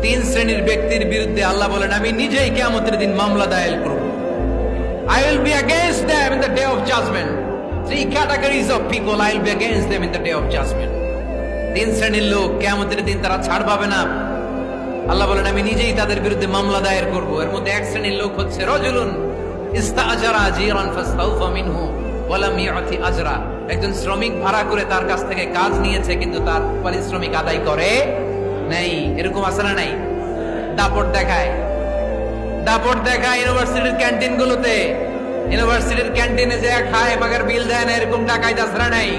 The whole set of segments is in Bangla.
তিন শ্রেণীর ব্যক্তির বিরুদ্ধে আল্লাহ বলেন আমি নিজেই কিয়ামতের দিন মামলা দায়ের করব। I will be against them in the day of judgment. Three categories of people I will be against them in the day of judgment. তিন শ্রেণীর লোক কিয়ামতের দিন তারা ছাড় পাবে না। আল্লাহ বলেন আমি নিজেই তাদের বিরুদ্ধে মামলা দায়ের করব। এর মধ্যে এক শ্রেণীর লোক হচ্ছে রাজুলুন ইস্তাআজারা আজিরান ফাস্তাউফা মিনহু ওয়া লাম ইয়াতি আজরা। একজন শ্রমিক ভাড়া করে তার কাছ থেকে কাজ নিয়েছে কিন্তু তার পারিশ্রমিক আদায় করে নাই। এরকম আছে না নাই? দাপট দেখায় ইউনিভার্সিটির ক্যান্টিন গুলোতে। ইউনিভার্সিটির ক্যান্টিনে যে খায় মাগার বিল দেয় না, এরকম টাকায় দাসরা নাই।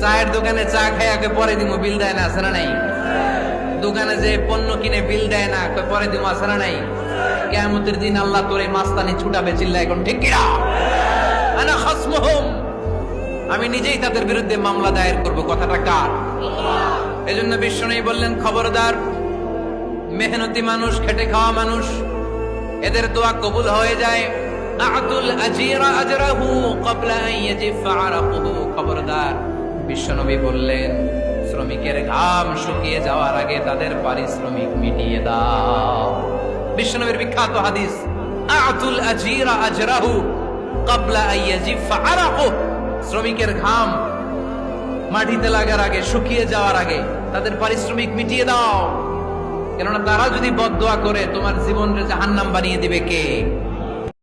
চায়ের দোকানে চা খায় আগে পরে দিমু, বিল দেয় না, আছে না নাই? দোকানে যে পণ্য কিনে বিল দেয় না, পরে দিমু, আছে না নাই? কিয়ামতের দিন আল্লাহ তোরে মাস্তানি ছুটাবে, চিল্লা এখন ঠিক কিনা? আনা খাসমুহুম, আমি নিজেই তাদের বিরুদ্ধে মামলা দায়ের করব। কথাটা কার? এজন্য বিশ্বনবী বললেন খবরদার, মেহনতি মানুষ, খেটে খাওয়া মানুষ, এদের দোয়া কবুল হয়ে যায়। আতুল আজিরা আজরাহু ক্বাবলা আন ইয়াজিফা আরাকুহু। খবরদার, বিশ্বনবী বললেন শ্রমিকের ঘাম শুকিয়ে যাওয়ার আগে তাদের পারিশ্রমিক মিটিয়ে দাও। বিশ্বনবীর বিখ্যাত হাদিস, আতুল আজিরা আজরাহু ক্বাবলা আন ইয়াজিফা আরাকুহু। শ্রমিকের ঘাম মাটিতে লাগার আগে, শুকিয়ে যাওয়ার আগে তাদের পারিশ্রমিক মিটিয়ে দাও। কেননা তারা যদি বদদোয়া করে তোমার জীবনকে জাহান্নাম বানিয়ে দিবে কে?